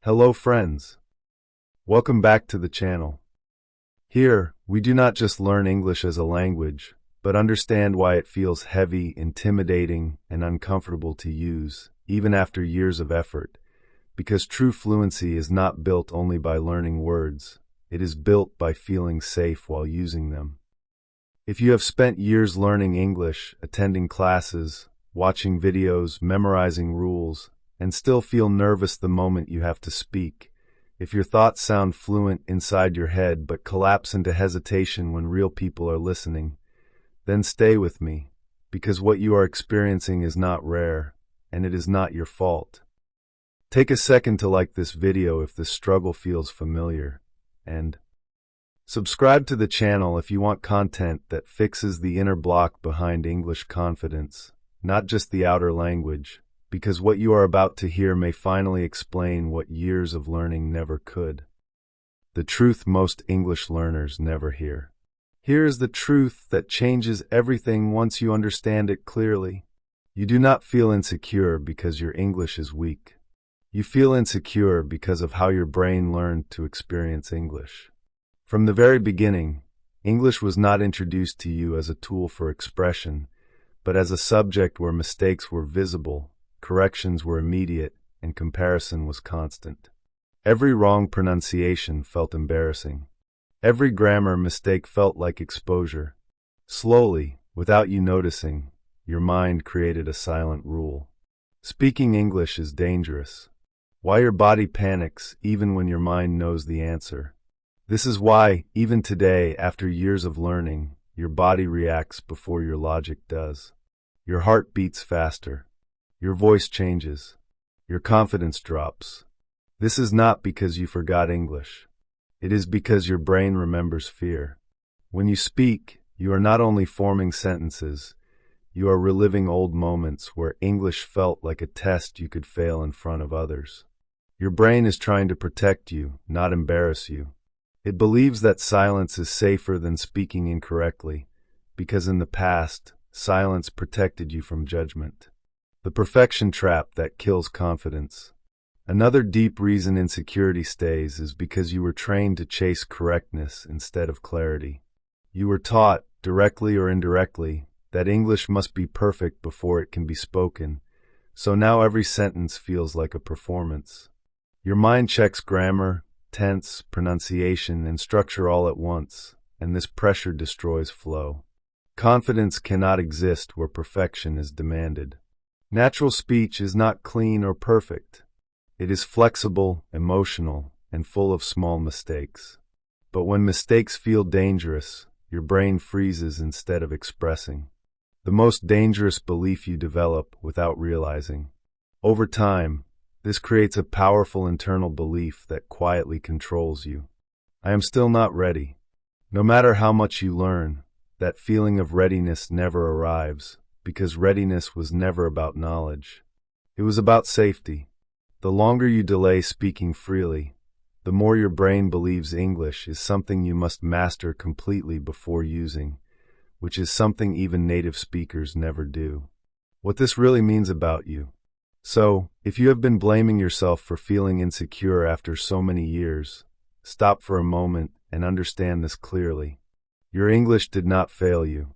Hello friends, welcome back to the channel. Here, we do not just learn English as a language, but understand why it feels heavy, intimidating, and uncomfortable to use, even after years of effort, because true fluency is not built only by learning words, it is built by feeling safe while using them. If you have spent years learning English, attending classes, watching videos, memorizing rules, and still feel nervous the moment you have to speak, if your thoughts sound fluent inside your head but collapse into hesitation when real people are listening, then stay with me, because what you are experiencing is not rare, and it is not your fault. Take a second to like this video if this struggle feels familiar, and subscribe to the channel if you want content that fixes the inner block behind English confidence, not just the outer language, because what you are about to hear may finally explain what years of learning never could. The truth most English learners never hear. Here is the truth that changes everything once you understand it clearly. You do not feel insecure because your English is weak. You feel insecure because of how your brain learned to experience English. From the very beginning, English was not introduced to you as a tool for expression, but as a subject where mistakes were visible, corrections were immediate, and comparison was constant. Every wrong pronunciation felt embarrassing. Every grammar mistake felt like exposure. Slowly, without you noticing, your mind created a silent rule. Speaking English is dangerous. Why your body panics even when your mind knows the answer. This is why, even today, after years of learning, your body reacts before your logic does. Your heart beats faster. Your voice changes. Your confidence drops. This is not because you forgot English. It is because your brain remembers fear. When you speak, you are not only forming sentences, you are reliving old moments where English felt like a test you could fail in front of others. Your brain is trying to protect you, not embarrass you. It believes that silence is safer than speaking incorrectly, because in the past, silence protected you from judgment. The perfection trap that kills confidence. Another deep reason insecurity stays is because you were trained to chase correctness instead of clarity. You were taught, directly or indirectly, that English must be perfect before it can be spoken, so now every sentence feels like a performance. Your mind checks grammar, tense, pronunciation, and structure all at once, and this pressure destroys flow. Confidence cannot exist where perfection is demanded. Natural speech is not clean or perfect. It is flexible, emotional, and full of small mistakes. But when mistakes feel dangerous, your brain freezes instead of expressing. The most dangerous belief you develop without realizing. Over time, this creates a powerful internal belief that quietly controls you. I am still not ready. No matter how much you learn, that feeling of readiness never arrives, because readiness was never about knowledge. It was about safety. The longer you delay speaking freely, the more your brain believes English is something you must master completely before using, which is something even native speakers never do. What this really means about you. So, if you have been blaming yourself for feeling insecure after so many years, stop for a moment and understand this clearly. Your English did not fail you.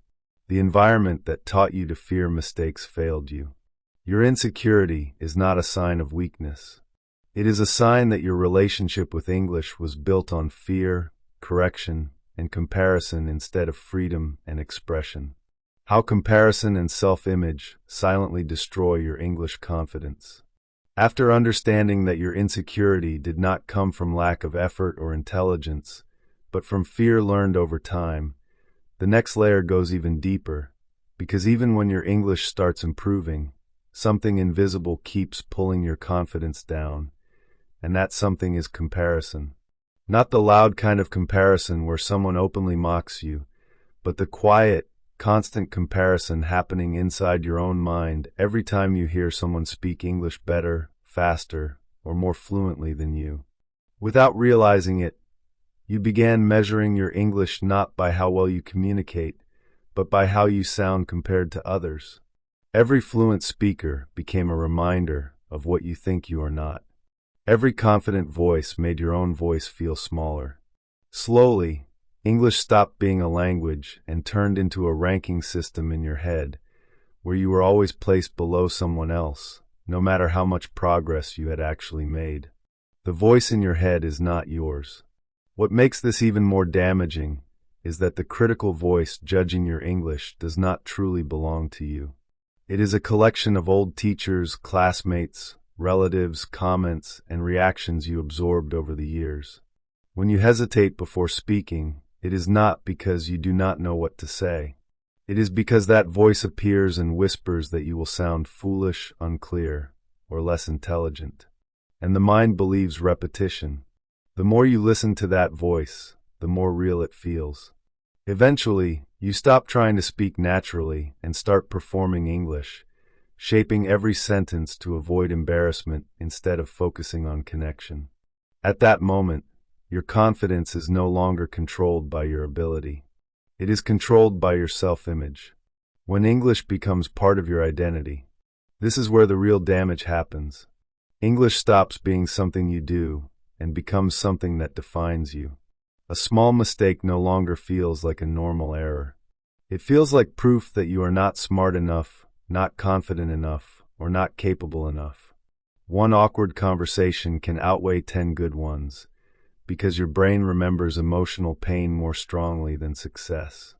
The environment that taught you to fear mistakes failed you. Your insecurity is not a sign of weakness. It is a sign that your relationship with English was built on fear, correction, and comparison instead of freedom and expression. How comparison and self-image silently destroy your English confidence. After understanding that your insecurity did not come from lack of effort or intelligence, but from fear learned over time, the next layer goes even deeper, because even when your English starts improving, something invisible keeps pulling your confidence down, and that something is comparison. Not the loud kind of comparison where someone openly mocks you, but the quiet, constant comparison happening inside your own mind every time you hear someone speak English better, faster, or more fluently than you. Without realizing it, you began measuring your English not by how well you communicate, but by how you sound compared to others. Every fluent speaker became a reminder of what you think you are not. Every confident voice made your own voice feel smaller. Slowly, English stopped being a language and turned into a ranking system in your head, where you were always placed below someone else, no matter how much progress you had actually made. The voice in your head is not yours. What makes this even more damaging is that the critical voice judging your English does not truly belong to you. It is a collection of old teachers, classmates, relatives, comments, and reactions you absorbed over the years. When you hesitate before speaking, it is not because you do not know what to say. It is because that voice appears and whispers that you will sound foolish, unclear, or less intelligent. And the mind believes repetition. The more you listen to that voice, the more real it feels. Eventually, you stop trying to speak naturally and start performing English, shaping every sentence to avoid embarrassment instead of focusing on connection. At that moment, your confidence is no longer controlled by your ability. It is controlled by your self-image. When English becomes part of your identity, this is where the real damage happens. English stops being something you do and becomes something that defines you. A small mistake no longer feels like a normal error. It feels like proof that you are not smart enough, not confident enough, or not capable enough. One awkward conversation can outweigh 10 good ones, because your brain remembers emotional pain more strongly than success.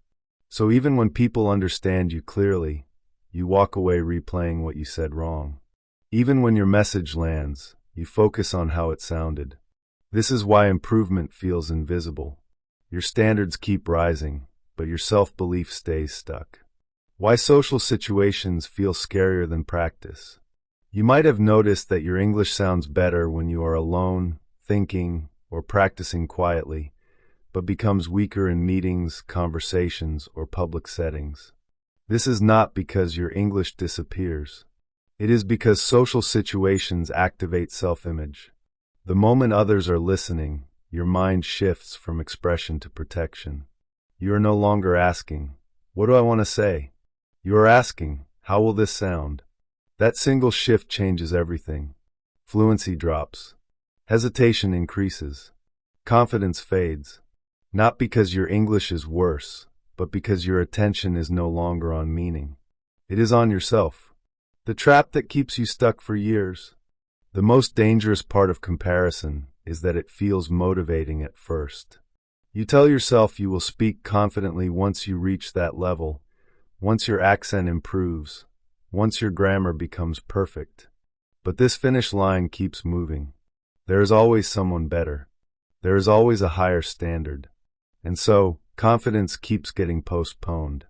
So even when people understand you clearly, you walk away replaying what you said wrong. Even when your message lands, you focus on how it sounded. This is why improvement feels invisible. Your standards keep rising, but your self-belief stays stuck. Why social situations feel scarier than practice. You might have noticed that your English sounds better when you are alone, thinking, or practicing quietly, but becomes weaker in meetings, conversations, or public settings. This is not because your English disappears. It is because social situations activate self-image. The moment others are listening, your mind shifts from expression to protection. You are no longer asking, "What do I want to say?" You are asking, "How will this sound?" That single shift changes everything. Fluency drops. Hesitation increases. Confidence fades. Not because your English is worse, but because your attention is no longer on meaning. It is on yourself. The trap that keeps you stuck for years. The most dangerous part of comparison is that it feels motivating at first. You tell yourself you will speak confidently once you reach that level, once your accent improves, once your grammar becomes perfect. But this finish line keeps moving. There is always someone better. There is always a higher standard. And so, confidence keeps getting postponed.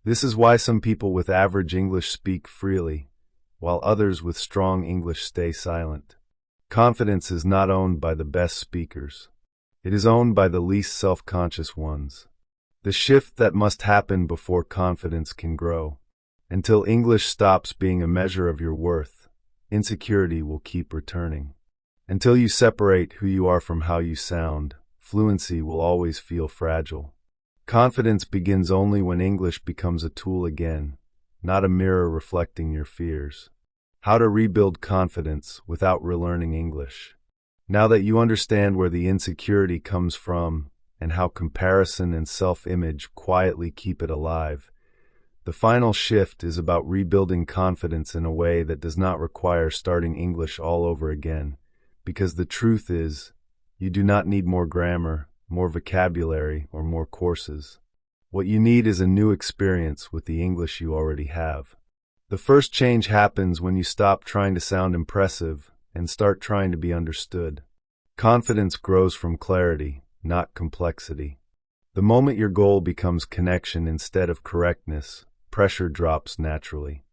This is why some people with average English speak freely, while others with strong English stay silent. Confidence is not owned by the best speakers. It is owned by the least self-conscious ones. The shift that must happen before confidence can grow. Until English stops being a measure of your worth, insecurity will keep returning. Until you separate who you are from how you sound, fluency will always feel fragile. Confidence begins only when English becomes a tool again, not a mirror reflecting your fears. How to rebuild confidence without relearning English. Now that you understand where the insecurity comes from and how comparison and self-image quietly keep it alive, the final shift is about rebuilding confidence in a way that does not require starting English all over again, because the truth is, you do not need more grammar, more vocabulary, or more courses. What you need is a new experience with the English you already have. The first change happens when you stop trying to sound impressive and start trying to be understood. Confidence grows from clarity, not complexity. The moment your goal becomes connection instead of correctness, pressure drops naturally.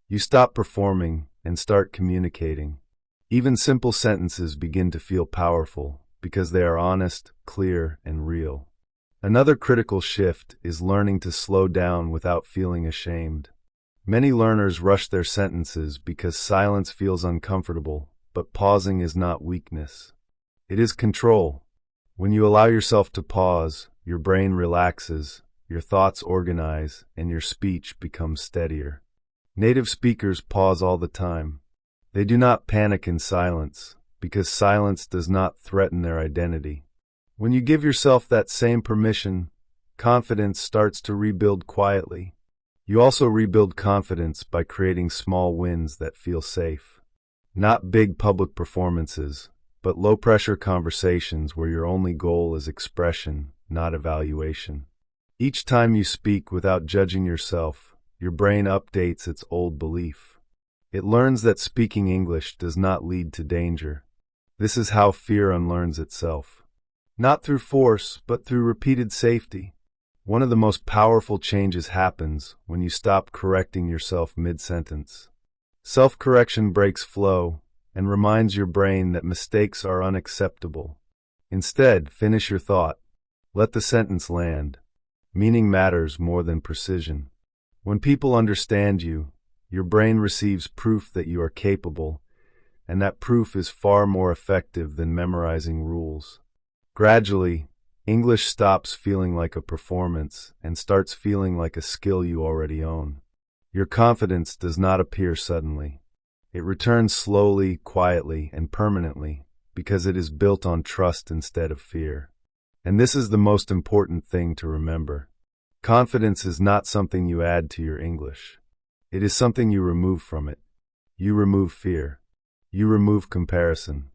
You stop performing and start communicating. Even simple sentences begin to feel powerful because they are honest, clear, and real. Another critical shift is learning to slow down without feeling ashamed. Many learners rush their sentences because silence feels uncomfortable, but pausing is not weakness. It is control. When you allow yourself to pause, your brain relaxes, your thoughts organize, and your speech becomes steadier. Native speakers pause all the time. They do not panic in silence. because silence does not threaten their identity. When you give yourself that same permission, confidence starts to rebuild quietly. You also rebuild confidence by creating small wins that feel safe. Not big public performances, but low-pressure conversations where your only goal is expression, not evaluation. Each time you speak without judging yourself, your brain updates its old belief. It learns that speaking English does not lead to danger. This is how fear unlearns itself. Not through force, but through repeated safety. One of the most powerful changes happens when you stop correcting yourself mid-sentence. Self-correction breaks flow and reminds your brain that mistakes are unacceptable. Instead, finish your thought. Let the sentence land. Meaning matters more than precision. When people understand you, your brain receives proof that you are capable, and that proof is far more effective than memorizing rules. Gradually, English stops feeling like a performance and starts feeling like a skill you already own. Your confidence does not appear suddenly. It returns slowly, quietly, and permanently because it is built on trust instead of fear. And this is the most important thing to remember. Confidence is not something you add to your English. It is something you remove from it. You remove fear. You remove comparison.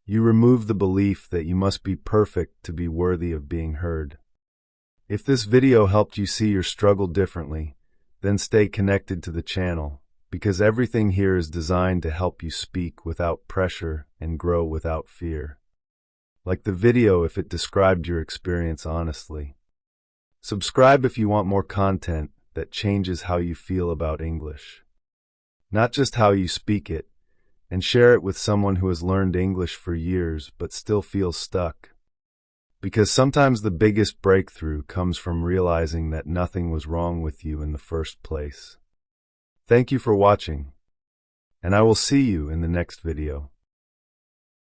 You remove the belief that you must be perfect to be worthy of being heard. If this video helped you see your struggle differently, then stay connected to the channel, because everything here is designed to help you speak without pressure and grow without fear. Like the video if it described your experience honestly. Subscribe if you want more content that changes how you feel about English. Not just how you speak it, and share it with someone who has learned English for years but still feels stuck. Because sometimes the biggest breakthrough comes from realizing that nothing was wrong with you in the first place. Thank you for watching, and I will see you in the next video.